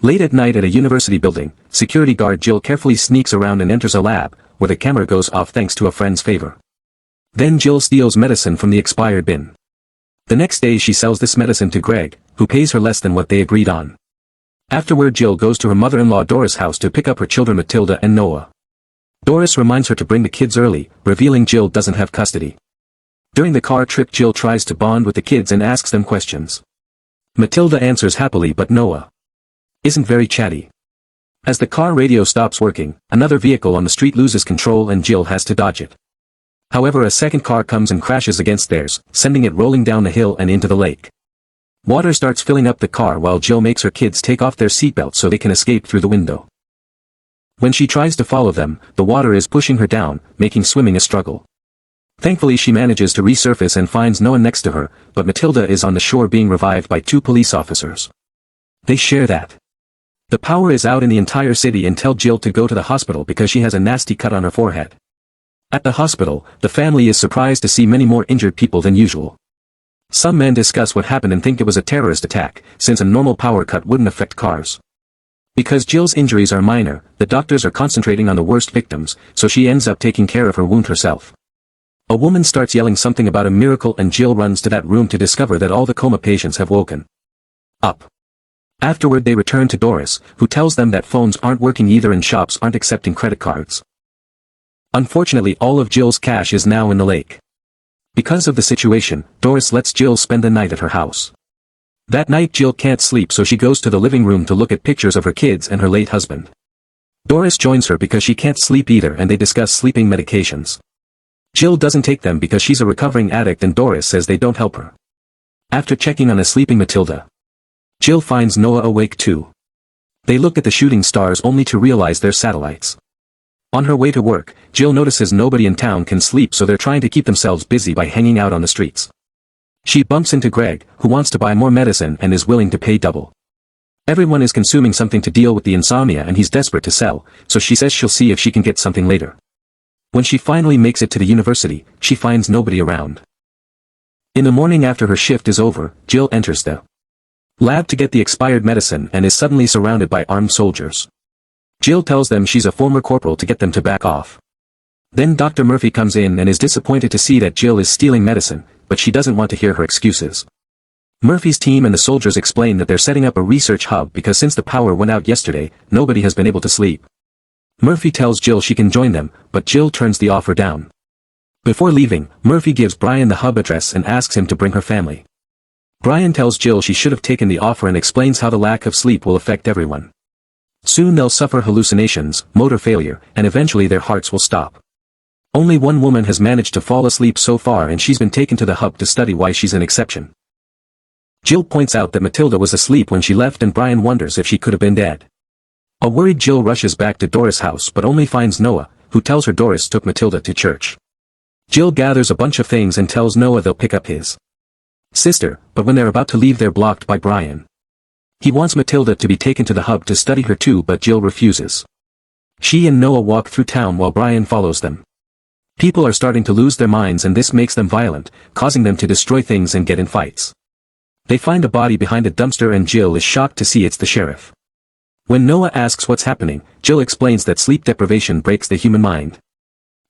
Late at night at a university building, security guard Jill carefully sneaks around and enters a lab, where the camera goes off thanks to a friend's favor. Then Jill steals medicine from the expired bin. The next day she sells this medicine to Greg, who pays her less than what they agreed on. Afterward Jill goes to her mother-in-law Doris' house to pick up her children Matilda and Noah. Doris reminds her to bring the kids early, revealing Jill doesn't have custody. During the car trip Jill tries to bond with the kids and asks them questions. Matilda answers happily but Noah isn't very chatty. As the car radio stops working, another vehicle on the street loses control and Jill has to dodge it. However, a second car comes and crashes against theirs, sending it rolling down the hill and into the lake. Water starts filling up the car while Jill makes her kids take off their seatbelts so they can escape through the window. When she tries to follow them, the water is pushing her down, making swimming a struggle. Thankfully she manages to resurface and finds no one next to her, but Matilda is on the shore being revived by 2 police officers. They share that the power is out in the entire city and tell Jill to go to the hospital because she has a nasty cut on her forehead. At the hospital, the family is surprised to see many more injured people than usual. Some men discuss what happened and think it was a terrorist attack, since a normal power cut wouldn't affect cars. Because Jill's injuries are minor, the doctors are concentrating on the worst victims, so she ends up taking care of her wound herself. A woman starts yelling something about a miracle and Jill runs to that room to discover that all the coma patients have woken up. Afterward they return to Doris, who tells them that phones aren't working either and shops aren't accepting credit cards. Unfortunately all of Jill's cash is now in the lake. Because of the situation, Doris lets Jill spend the night at her house. That night Jill can't sleep so she goes to the living room to look at pictures of her kids and her late husband. Doris joins her because she can't sleep either and they discuss sleeping medications. Jill doesn't take them because she's a recovering addict and Doris says they don't help her. After checking on a sleeping Matilda, Jill finds Noah awake too. They look at the shooting stars only to realize they're satellites. On her way to work, Jill notices nobody in town can sleep so they're trying to keep themselves busy by hanging out on the streets. She bumps into Greg, who wants to buy more medicine and is willing to pay double. Everyone is consuming something to deal with the insomnia and he's desperate to sell, so she says she'll see if she can get something later. When she finally makes it to the university, she finds nobody around. In the morning after her shift is over, Jill enters the lab to get the expired medicine and is suddenly surrounded by armed soldiers. Jill tells them she's a former corporal to get them to back off. Then Dr. Murphy comes in and is disappointed to see that Jill is stealing medicine, but she doesn't want to hear her excuses. Murphy's team and the soldiers explain that they're setting up a research hub because since the power went out yesterday, nobody has been able to sleep. Murphy tells Jill she can join them, but Jill turns the offer down. Before leaving, Murphy gives Brian the hub address and asks him to bring her family. Brian tells Jill she should have taken the offer and explains how the lack of sleep will affect everyone. Soon they'll suffer hallucinations, motor failure, and eventually their hearts will stop. Only one woman has managed to fall asleep so far and she's been taken to the hub to study why she's an exception. Jill points out that Matilda was asleep when she left and Brian wonders if she could have been dead. A worried Jill rushes back to Doris' house but only finds Noah, who tells her Doris took Matilda to church. Jill gathers a bunch of things and tells Noah they'll pick up his sister, but when they're about to leave they're blocked by Brian. He wants Matilda to be taken to the hub to study her too but Jill refuses. She and Noah walk through town while Brian follows them. People are starting to lose their minds and this makes them violent, causing them to destroy things and get in fights. They find a body behind a dumpster and Jill is shocked to see it's the sheriff. When Noah asks what's happening, Jill explains that sleep deprivation breaks the human mind.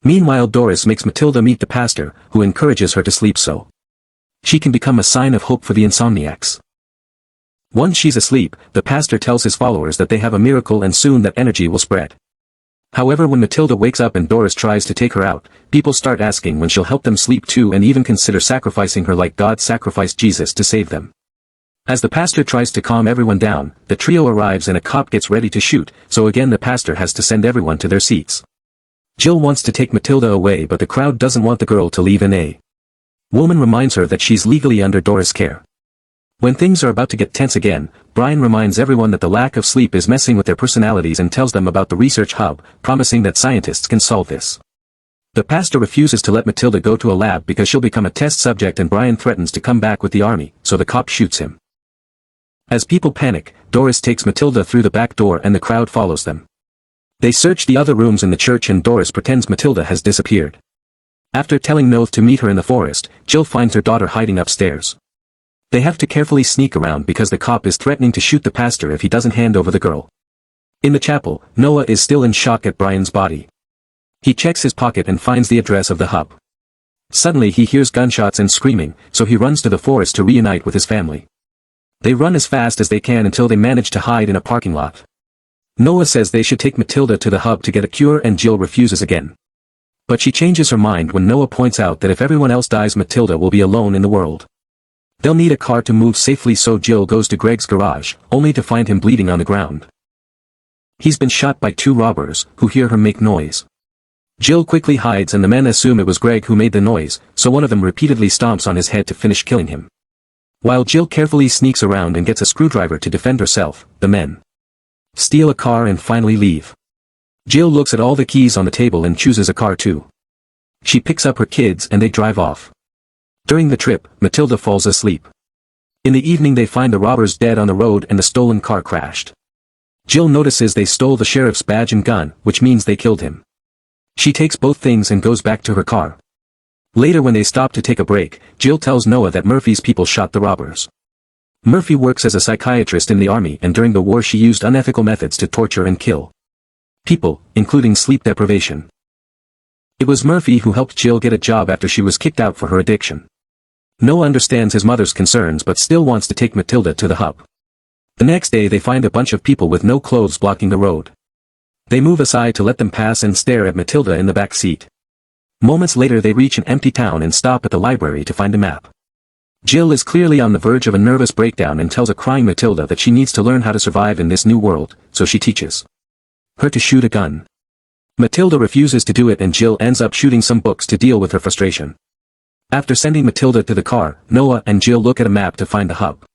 Meanwhile Doris makes Matilda meet the pastor, who encourages her to sleep so she can become a sign of hope for the insomniacs. Once she's asleep, the pastor tells his followers that they have a miracle and soon that energy will spread. However, when Matilda wakes up and Doris tries to take her out, people start asking when she'll help them sleep too and even consider sacrificing her like God sacrificed Jesus to save them. As the pastor tries to calm everyone down, the trio arrives and a cop gets ready to shoot, so again the pastor has to send everyone to their seats. Jill wants to take Matilda away but the crowd doesn't want the girl to leave and a woman reminds her that she's legally under Doris' care. When things are about to get tense again, Brian reminds everyone that the lack of sleep is messing with their personalities and tells them about the research hub, promising that scientists can solve this. The pastor refuses to let Matilda go to a lab because she'll become a test subject and Brian threatens to come back with the army, so the cop shoots him. As people panic, Doris takes Matilda through the back door and the crowd follows them. They search the other rooms in the church and Doris pretends Matilda has disappeared. After telling Noth to meet her in the forest, Jill finds her daughter hiding upstairs. They have to carefully sneak around because the cop is threatening to shoot the pastor if he doesn't hand over the girl. In the chapel, Noah is still in shock at Brian's body. He checks his pocket and finds the address of the hub. Suddenly he hears gunshots and screaming, so he runs to the forest to reunite with his family. They run as fast as they can until they manage to hide in a parking lot. Noah says they should take Matilda to the hub to get a cure and Jill refuses again. But she changes her mind when Noah points out that if everyone else dies, Matilda will be alone in the world. They'll need a car to move safely, so Jill goes to Greg's garage, only to find him bleeding on the ground. He's been shot by 2 robbers, who hear her make noise. Jill quickly hides and the men assume it was Greg who made the noise, so one of them repeatedly stomps on his head to finish killing him. While Jill carefully sneaks around and gets a screwdriver to defend herself, the men steal a car and finally leave. Jill looks at all the keys on the table and chooses a car too. She picks up her kids and they drive off. During the trip, Matilda falls asleep. In the evening they find the robbers dead on the road and the stolen car crashed. Jill notices they stole the sheriff's badge and gun, which means they killed him. She takes both things and goes back to her car. Later when they stop to take a break, Jill tells Noah that Murphy's people shot the robbers. Murphy works as a psychiatrist in the army, and during the war she used unethical methods to torture and kill people, including sleep deprivation. It was Murphy who helped Jill get a job after she was kicked out for her addiction. Noah understands his mother's concerns but still wants to take Matilda to the hub. The next day they find a bunch of people with no clothes blocking the road. They move aside to let them pass and stare at Matilda in the back seat. Moments later they reach an empty town and stop at the library to find a map. Jill is clearly on the verge of a nervous breakdown and tells a crying Matilda that she needs to learn how to survive in this new world, so she teaches her to shoot a gun. Matilda refuses to do it and Jill ends up shooting some books to deal with her frustration. After sending Matilda to the car, Noah and Jill look at a map to find the hub.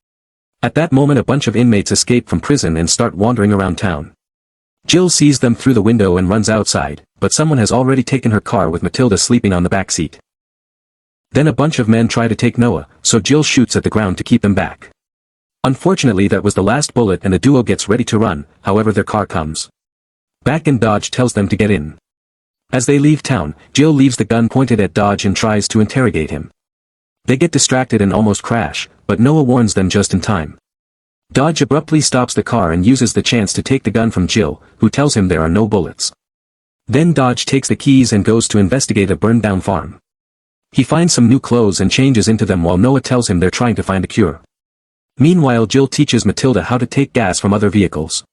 At that moment a bunch of inmates escape from prison and start wandering around town. Jill sees them through the window and runs outside, but someone has already taken her car with Matilda sleeping on the back seat. Then a bunch of men try to take Noah, so Jill shoots at the ground to keep them back. Unfortunately that was the last bullet and the duo gets ready to run, however their car comes back and Dodge tells them to get in. As they leave town, Jill leaves the gun pointed at Dodge and tries to interrogate him. They get distracted and almost crash, but Noah warns them just in time. Dodge abruptly stops the car and uses the chance to take the gun from Jill, who tells him there are no bullets. Then Dodge takes the keys and goes to investigate a burned-down farm. He finds some new clothes and changes into them while Noah tells him they're trying to find a cure. Meanwhile Jill teaches Matilda how to take gas from other vehicles.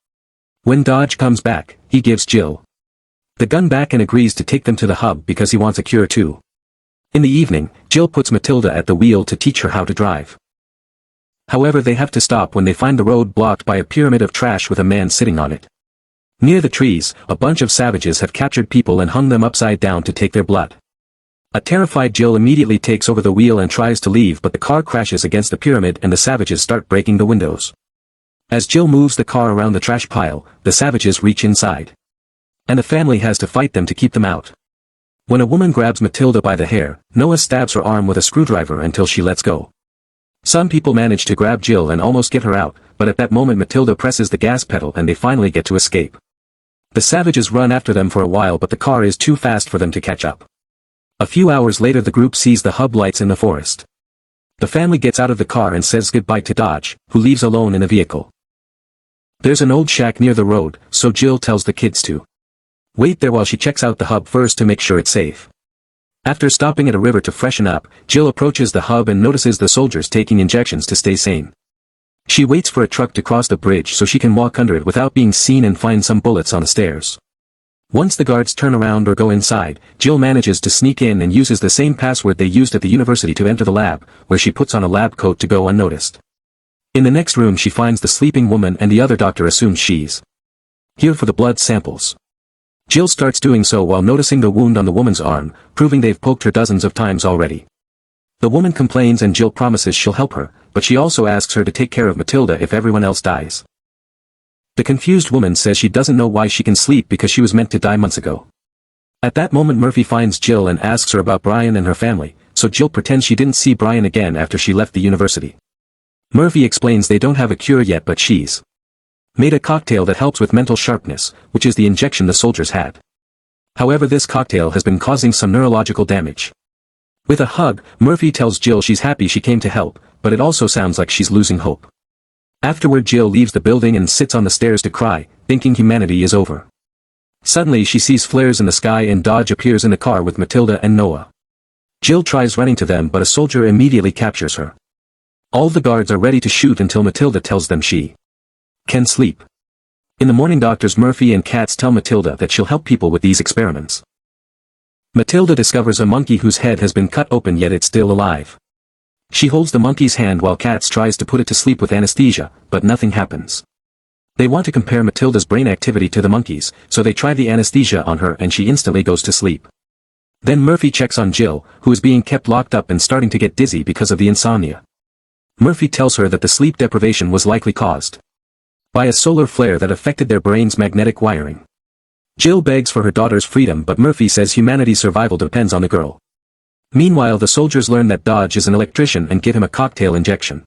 When Dodge comes back, he gives Jill the gun back and agrees to take them to the hub because he wants a cure too. In the evening, Jill puts Matilda at the wheel to teach her how to drive. However they have to stop when they find the road blocked by a pyramid of trash with a man sitting on it. Near the trees, a bunch of savages have captured people and hung them upside down to take their blood. A terrified Jill immediately takes over the wheel and tries to leave, but the car crashes against the pyramid and the savages start breaking the windows. As Jill moves the car around the trash pile, the savages reach inside. And the family has to fight them to keep them out. When a woman grabs Matilda by the hair, Noah stabs her arm with a screwdriver until she lets go. Some people manage to grab Jill and almost get her out, but at that moment Matilda presses the gas pedal and they finally get to escape. The savages run after them for a while, but the car is too fast for them to catch up. A few hours later the group sees the hub lights in the forest. The family gets out of the car and says goodbye to Dodge, who leaves alone in a vehicle. There's an old shack near the road, so Jill tells the kids to wait there while she checks out the hub first to make sure it's safe. After stopping at a river to freshen up, Jill approaches the hub and notices the soldiers taking injections to stay sane. She waits for a truck to cross the bridge so she can walk under it without being seen and find some bullets on the stairs. Once the guards turn around or go inside, Jill manages to sneak in and uses the same password they used at the university to enter the lab, where she puts on a lab coat to go unnoticed. In the next room she finds the sleeping woman and the other doctor assumes she's here for the blood samples. Jill starts doing so while noticing the wound on the woman's arm, proving they've poked her dozens of times already. The woman complains and Jill promises she'll help her, but she also asks her to take care of Matilda if everyone else dies. The confused woman says she doesn't know why she can sleep because she was meant to die months ago. At that moment Murphy finds Jill and asks her about Brian and her family, so Jill pretends she didn't see Brian again after she left the university. Murphy explains they don't have a cure yet, but she's made a cocktail that helps with mental sharpness, which is the injection the soldiers had. However, this cocktail has been causing some neurological damage. With a hug, Murphy tells Jill she's happy she came to help, but it also sounds like she's losing hope. Afterward, Jill leaves the building and sits on the stairs to cry, thinking humanity is over. Suddenly she sees flares in the sky and Dodge appears in a car with Matilda and Noah. Jill tries running to them but a soldier immediately captures her. All the guards are ready to shoot until Matilda tells them she can sleep. In the morning, doctors Murphy and Katz tell Matilda that she'll help people with these experiments. Matilda discovers a monkey whose head has been cut open yet it's still alive. She holds the monkey's hand while Katz tries to put it to sleep with anesthesia, but nothing happens. They want to compare Matilda's brain activity to the monkey's, so they try the anesthesia on her and she instantly goes to sleep. Then Murphy checks on Jill, who is being kept locked up and starting to get dizzy because of the insomnia. Murphy tells her that the sleep deprivation was likely caused by a solar flare that affected their brain's magnetic wiring. Jill begs for her daughter's freedom but Murphy says humanity's survival depends on the girl. Meanwhile, the soldiers learn that Dodge is an electrician and give him a cocktail injection.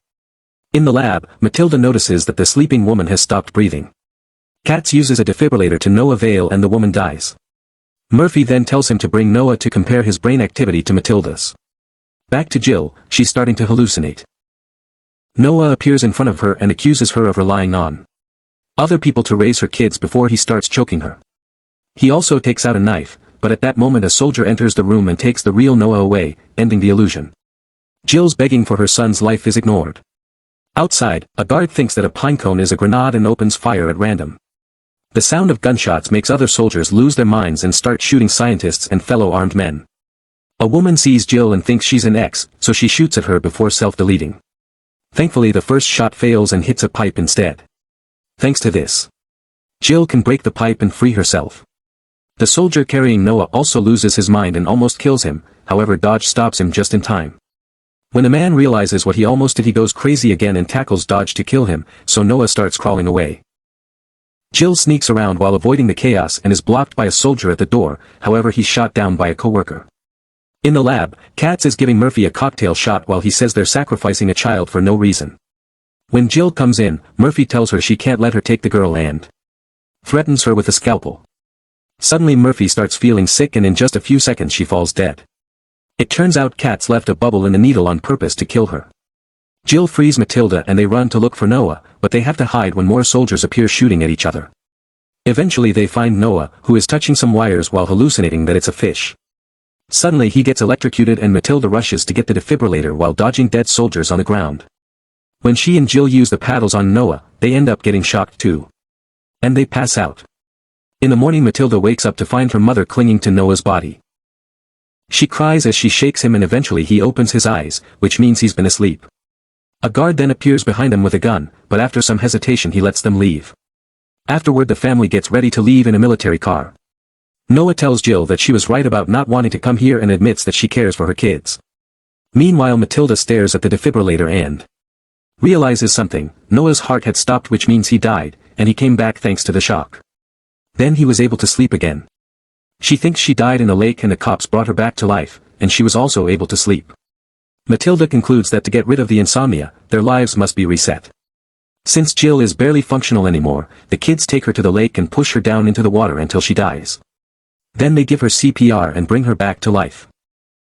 In the lab, Matilda notices that the sleeping woman has stopped breathing. Katz uses a defibrillator to no avail and the woman dies. Murphy then tells him to bring Noah to compare his brain activity to Matilda's. Back to Jill, she's starting to hallucinate. Noah appears in front of her and accuses her of relying on other people to raise her kids before he starts choking her. He also takes out a knife, but at that moment a soldier enters the room and takes the real Noah away, ending the illusion. Jill's begging for her son's life is ignored. Outside, a guard thinks that a pinecone is a grenade and opens fire at random. The sound of gunshots makes other soldiers lose their minds and start shooting scientists and fellow armed men. A woman sees Jill and thinks she's an X, so she shoots at her before self-deleting. Thankfully, the first shot fails and hits a pipe instead. Thanks to this, Jill can break the pipe and free herself. The soldier carrying Noah also loses his mind and almost kills him, however Dodge stops him just in time. When the man realizes what he almost did, he goes crazy again and tackles Dodge to kill him, so Noah starts crawling away. Jill sneaks around while avoiding the chaos and is blocked by a soldier at the door, however he's shot down by a coworker. In the lab, Katz is giving Murphy a cocktail shot while he says they're sacrificing a child for no reason. When Jill comes in, Murphy tells her she can't let her take the girl and threatens her with a scalpel. Suddenly Murphy starts feeling sick and in just a few seconds she falls dead. It turns out Katz left a bubble in the needle on purpose to kill her. Jill frees Matilda and they run to look for Noah, but they have to hide when more soldiers appear shooting at each other. Eventually they find Noah, who is touching some wires while hallucinating that it's a fish. Suddenly he gets electrocuted and Matilda rushes to get the defibrillator while dodging dead soldiers on the ground. When she and Jill use the paddles on Noah, they end up getting shocked too. And they pass out. In the morning Matilda wakes up to find her mother clinging to Noah's body. She cries as she shakes him and eventually he opens his eyes, which means he's been asleep. A guard then appears behind them with a gun, but after some hesitation he lets them leave. Afterward the family gets ready to leave in a military car. Noah tells Jill that she was right about not wanting to come here and admits that she cares for her kids. Meanwhile Matilda stares at the defibrillator and realizes something. Noah's heart had stopped, which means he died, and he came back thanks to the shock. Then he was able to sleep again. She thinks she died in a lake and the cops brought her back to life, and she was also able to sleep. Matilda concludes that to get rid of the insomnia, their lives must be reset. Since Jill is barely functional anymore, the kids take her to the lake and push her down into the water until she dies. Then they give her CPR and bring her back to life.